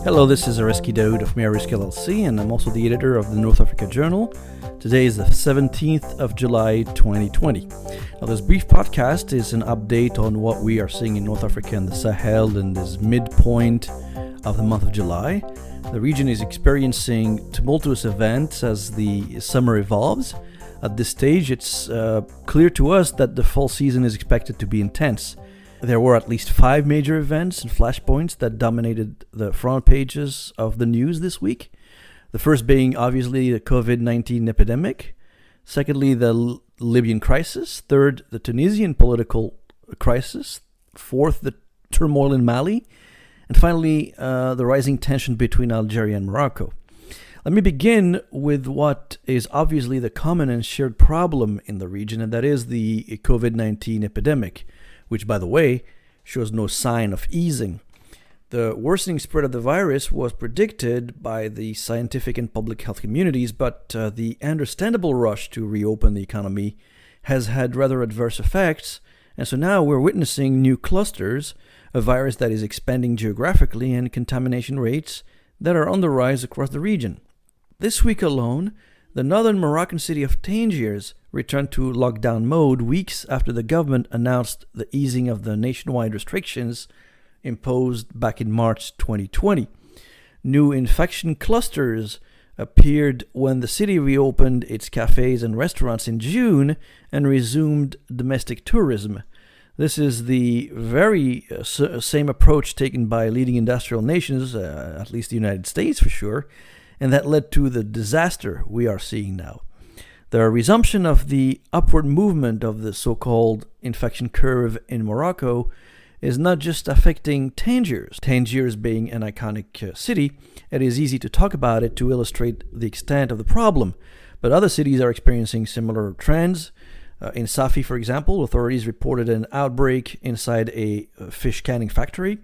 Hello, this is Arezki Daoud of MEA Risk LLC, and I'm also the editor of the North Africa Journal. Today is the 17th of July 2020. Now, this brief podcast is an update on what we are seeing in North Africa and the Sahel in this midpoint of the month of July. The region is experiencing tumultuous events as the summer evolves. At this stage, it's clear to us that the fall season is expected to be intense. There were at least 5 major events and flashpoints that dominated the front pages of the news this week. The first being obviously the Covid-19 epidemic. Secondly, the Libyan crisis. Third, the Tunisian political crisis. Fourth, the turmoil in Mali. And finally, the rising tension between Algeria and Morocco. Let me begin with what is obviously the common and shared problem in the region, and that is the Covid-19 epidemic, which, by the way, shows no sign of easing. The worsening spread of the virus was predicted by the scientific and public health communities, but the understandable rush to reopen the economy has had rather adverse effects, and so now we're witnessing new clusters, a virus that is expanding geographically, and contamination rates that are on the rise across the region. This week alone, the northern Moroccan city of Tangiers returned to lockdown mode weeks after the government announced the easing of the nationwide restrictions imposed back in March 2020. New infection clusters appeared when the city reopened its cafes and restaurants in June and resumed domestic tourism. This is the very same approach taken by leading industrial nations, at least the United States for sure, and that led to the disaster we are seeing now. The resumption of the upward movement of the so-called infection curve in Morocco is not just affecting Tangiers. Tangiers being an iconic city, it is easy to talk about it to illustrate the extent of the problem. But other cities are experiencing similar trends. In Safi, for example, authorities reported an outbreak inside a fish canning factory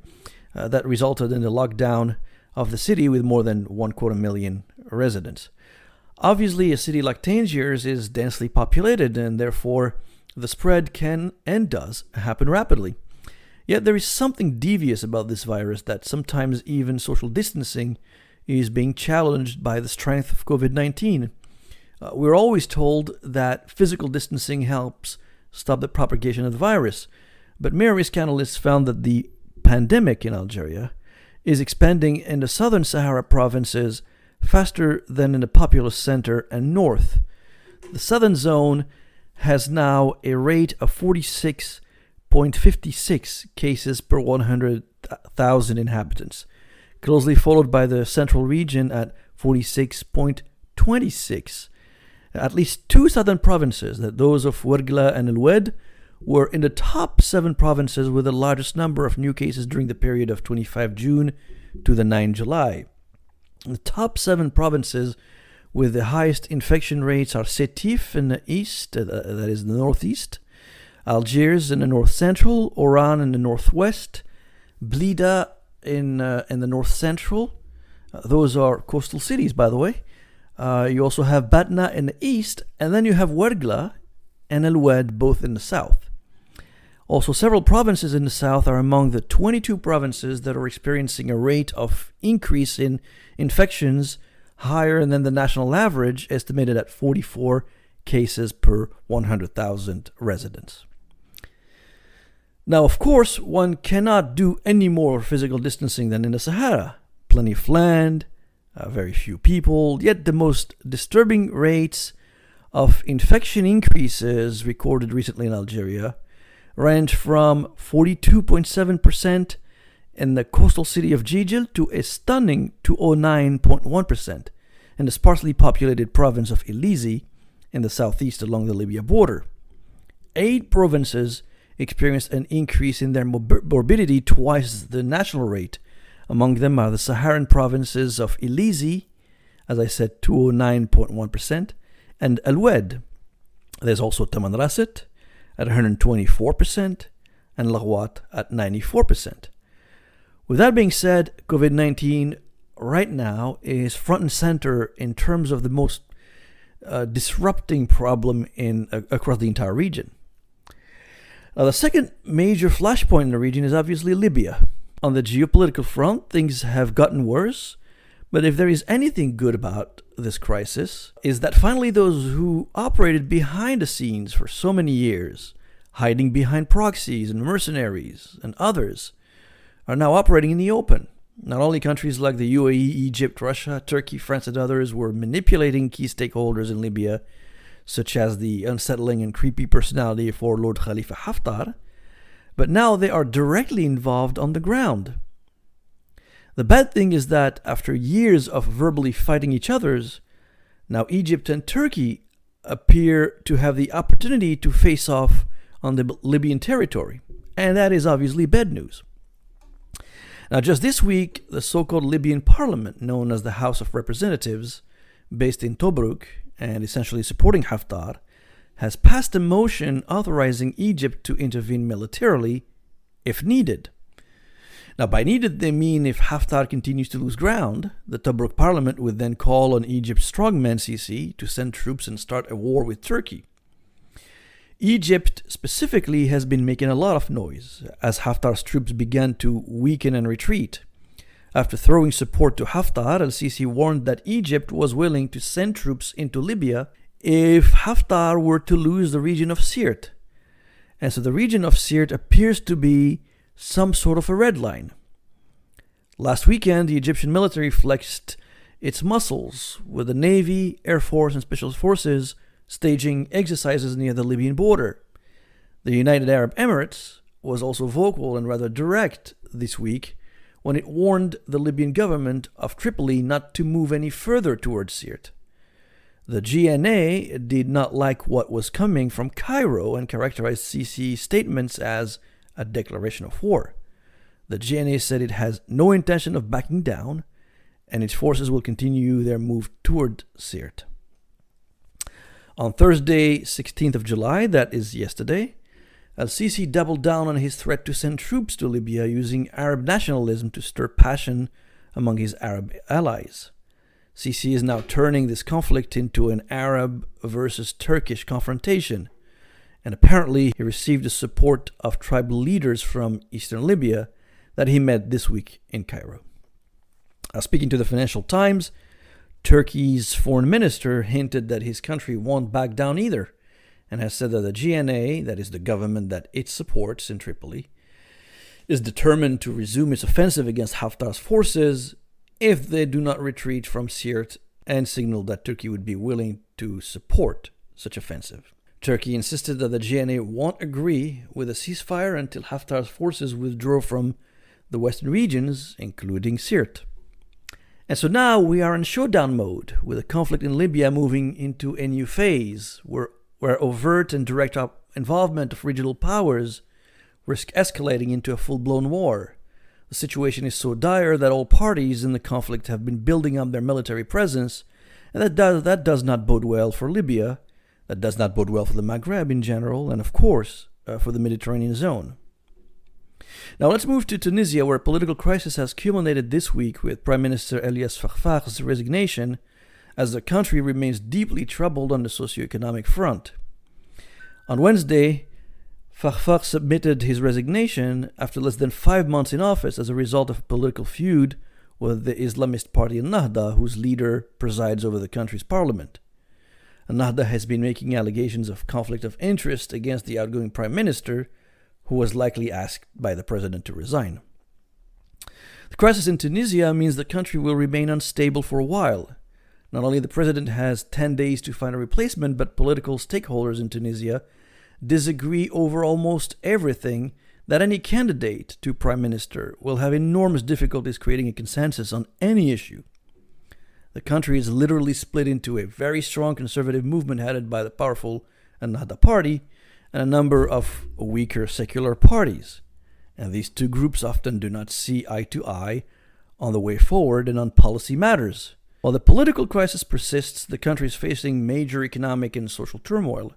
that resulted in the lockdown of the city with more than 250,000 residents. Obviously, a city like Tangiers is densely populated, and therefore the spread can and does happen rapidly. Yet there is something devious about this virus that sometimes even social distancing is being challenged by the strength of COVID-19. We're always told that physical distancing helps stop the propagation of the virus, but MEA Risk analysts found that the pandemic in Algeria is expanding in the southern Sahara provinces faster than in the populous center and north. The southern zone has now a rate of 46.56 cases per 100,000 inhabitants, closely followed by the central region at 46.26. At least 2 southern provinces, those of Ouargla and El Oued, were in the top 7 provinces with the largest number of new cases during the period of 25 June to the 9 July. The top 7 provinces with the highest infection rates are Sétif in the east, that is the northeast, Algiers in the north central, Oran in the northwest, Blida in the north central. Those are coastal cities, by the way. You also have Batna in the east, and then you have Ouargla and El Oued both in the south. Also, several provinces in the south are among the 22 provinces that are experiencing a rate of increase in infections higher than the national average, estimated at 44 cases per 100,000 residents. Now, of course, one cannot do any more physical distancing than in the Sahara. Plenty of land, very few people, yet the most disturbing rates of infection increases recorded recently in Algeria range from 42.7% in the coastal city of Jijil to a stunning 209.1% in the sparsely populated province of Elizi in the southeast along the Libya border. 8 provinces experienced an increase in their morbidity twice the national rate. Among them are the Saharan provinces of Elizi, as I said, 209.1%, and El Oued. There's also Tamanrasset at 124%, and Laghouat at 94%. With that being said, COVID-19 right now is front and center in terms of the most disrupting problem across the entire region. Now, the second major flashpoint in the region is obviously Libya. On the geopolitical front, things have gotten worse, but if there is anything good about this crisis, is that finally those who operated behind the scenes for so many years, hiding behind proxies and mercenaries and others, are now operating in the open. Not only countries like the UAE, Egypt, Russia, Turkey, France, and others were manipulating key stakeholders in Libya, such as the unsettling and creepy personality of warlord Khalifa Haftar, but now they are directly involved on the ground. The bad thing is that after years of verbally fighting each other's, now Egypt and Turkey appear to have the opportunity to face off on the Libyan territory, and that is obviously bad news. Now, just this week, the so-called Libyan parliament, known as the House of Representatives, based in Tobruk and essentially supporting Haftar, has passed a motion authorizing Egypt to intervene militarily if needed. Now, by needed, they mean if Haftar continues to lose ground, the Tobruk parliament would then call on Egypt's strongman Sisi to send troops and start a war with Turkey. Egypt specifically has been making a lot of noise as Haftar's troops began to weaken and retreat. After throwing support to Haftar, al-Sisi warned that Egypt was willing to send troops into Libya if Haftar were to lose the region of Sirte. And so the region of Sirte appears to be some sort of a red line. Last weekend, the Egyptian military flexed its muscles with the Navy, Air Force, and Special Forces staging exercises near the Libyan border. The United Arab Emirates was also vocal and rather direct this week when it warned the Libyan government of Tripoli not to move any further towards Sirte. The GNA did not like what was coming from Cairo and characterized Sisi's statements as a declaration of war. The GNA said it has no intention of backing down and its forces will continue their move toward Sirte. On Thursday, 16th of July, that is yesterday, al-Sisi doubled down on his threat to send troops to Libya using Arab nationalism to stir passion among his Arab allies. Sisi is now turning this conflict into an Arab versus Turkish confrontation, and apparently he received the support of tribal leaders from eastern Libya that he met this week in Cairo. Speaking to the Financial Times, Turkey's foreign minister hinted that his country won't back down either, and has said that the GNA, that is the government that it supports in Tripoli, is determined to resume its offensive against Haftar's forces if they do not retreat from Sirte, and signaled that Turkey would be willing to support such offensive. Turkey insisted that the GNA won't agree with a ceasefire until Haftar's forces withdraw from the western regions, including Sirte. And so now we are in showdown mode, with the conflict in Libya moving into a new phase, where overt and direct involvement of regional powers risk escalating into a full-blown war. The situation is so dire that all parties in the conflict have been building up their military presence, and that does not bode well for Libya, that does not bode well for the Maghreb in general, and of course, for the Mediterranean zone. Now let's move to Tunisia, where a political crisis has culminated this week with Prime Minister Elias Fakhfakh's resignation, as the country remains deeply troubled on the socio-economic front. On Wednesday, Fakhfakh submitted his resignation after less than 5 months in office as a result of a political feud with the Islamist party Ennahda, whose leader presides over the country's parliament. Ennahda has been making allegations of conflict of interest against the outgoing prime minister, who was likely asked by the president to resign. The crisis in Tunisia means the country will remain unstable for a while. Not only the president has 10 days to find a replacement, but political stakeholders in Tunisia disagree over almost everything, that any candidate to prime minister will have enormous difficulties creating a consensus on any issue. The country is literally split into a very strong conservative movement headed by the powerful Ennahda party and a number of weaker secular parties. And these two groups often do not see eye to eye on the way forward and on policy matters. While the political crisis persists, the country is facing major economic and social turmoil.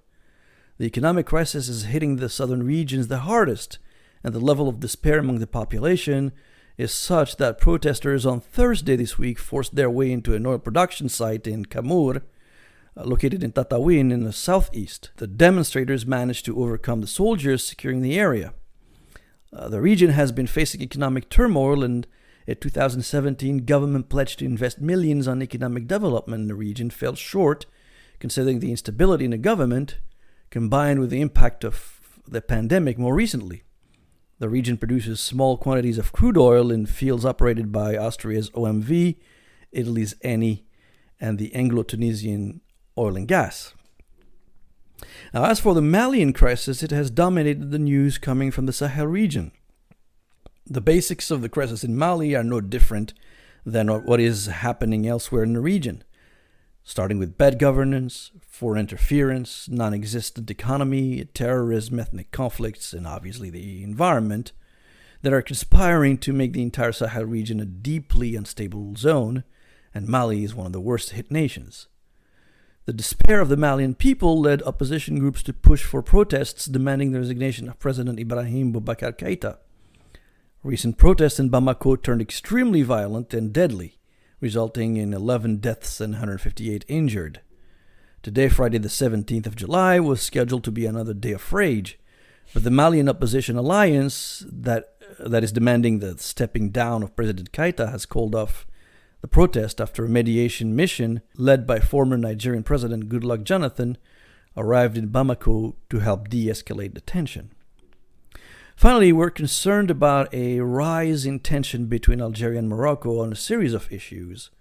The economic crisis is hitting the southern regions the hardest, and the level of despair among the population is such that protesters on Thursday this week forced their way into an oil production site in Kamur, located in Tatawin in the southeast. The demonstrators managed to overcome the soldiers securing the area. The region has been facing economic turmoil, and in 2017, government pledged to invest millions on economic development in the region fell short, considering the instability in the government, combined with the impact of the pandemic more recently. The region produces small quantities of crude oil in fields operated by Austria's OMV, Italy's Eni, and the Anglo-Tunisian oil and gas. Now, as for the Malian crisis, it has dominated the news coming from the Sahel region. The basics of the crisis in Mali are no different than what is happening elsewhere in the region, starting with bad governance, foreign interference, non-existent economy, terrorism, ethnic conflicts, and obviously the environment that are conspiring to make the entire Sahel region a deeply unstable zone, and Mali is one of the worst hit nations. The despair of the Malian people led opposition groups to push for protests demanding the resignation of President Ibrahim Boubacar Keïta. Recent protests in Bamako turned extremely violent and deadly, resulting in 11 deaths and 158 injured. Today, Friday the 17th of July, was scheduled to be another day of rage, but the Malian opposition alliance that is demanding the stepping down of President Keïta has called off the protest after a mediation mission led by former Nigerian President Goodluck Jonathan arrived in Bamako to help de-escalate the tension. Finally, we're concerned about a rise in tension between Algeria and Morocco on a series of issues,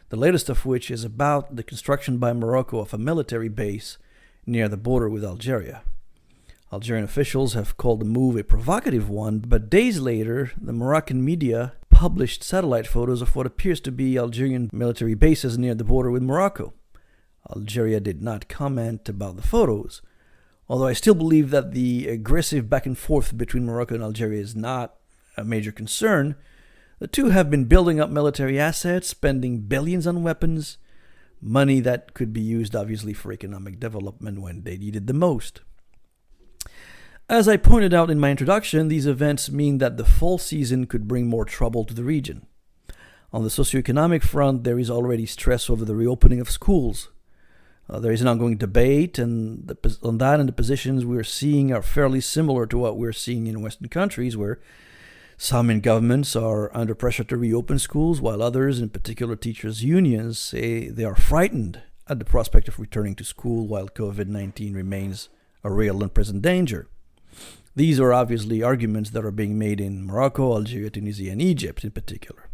the latest of which is about the construction by Morocco of a military base near the border with Algeria. Algerian officials have called the move a provocative one, but days later, the Moroccan media published satellite photos of what appears to be Algerian military bases near the border with Morocco. Algeria did not comment about the photos, although I still believe that the aggressive back and forth between Morocco and Algeria is not a major concern. The two have been building up military assets, spending billions on weapons, money that could be used obviously for economic development when they need it the most. As I pointed out in my introduction, these events mean that the fall season could bring more trouble to the region. On the socioeconomic front, there is already stress over the reopening of schools. There is an ongoing debate, and on that and the positions we're seeing are fairly similar to what we're seeing in Western countries, where some in governments are under pressure to reopen schools, while others, in particular teachers' unions, say they are frightened at the prospect of returning to school while COVID-19 remains a real and present danger. These are obviously arguments that are being made in Morocco, Algeria, Tunisia, and Egypt in particular.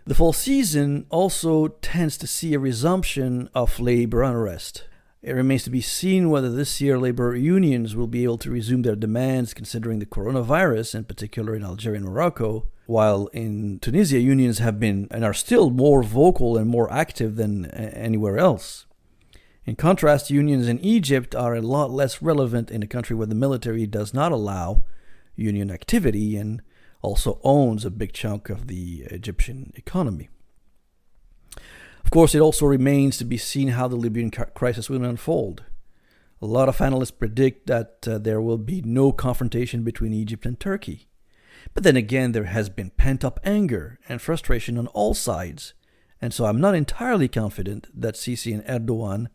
The fall season also tends to see a resumption of labor unrest. It remains to be seen whether this year labor unions will be able to resume their demands considering the coronavirus, in particular in Algeria and Morocco, while in Tunisia unions have been and are still more vocal and more active than anywhere else. In contrast, unions in Egypt are a lot less relevant in a country where the military does not allow union activity and also owns a big chunk of the Egyptian economy. Of course, it also remains to be seen how the Libyan crisis will unfold. A lot of analysts predict that there will be no confrontation between Egypt and Turkey. But then again, there has been pent-up anger and frustration on all sides, and so I'm not entirely confident that Sisi and Erdogan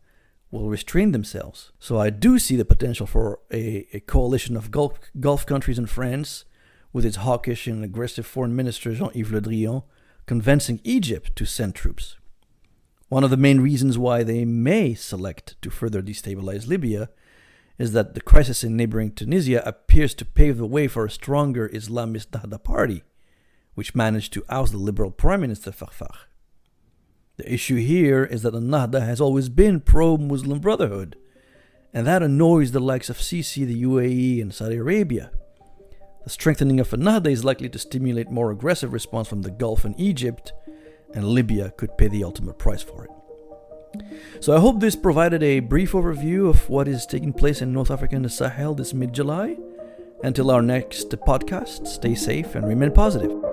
will restrain themselves. So I do see the potential for a coalition of Gulf countries and France, with its hawkish and aggressive foreign minister Jean-Yves Le Drian, convincing Egypt to send troops. One of the main reasons why they may select to further destabilize Libya is that the crisis in neighboring Tunisia appears to pave the way for a stronger Islamist Nahda party, which managed to oust the liberal Prime Minister Farfar. The issue here is that the Nahda has always been pro-Muslim Brotherhood, and that annoys the likes of Sisi, the UAE, and Saudi Arabia. The strengthening of a Nahda is likely to stimulate more aggressive response from the Gulf and Egypt, and Libya could pay the ultimate price for it. So I hope this provided a brief overview of what is taking place in North Africa and the Sahel this mid-July. Until our next podcast, stay safe and remain positive.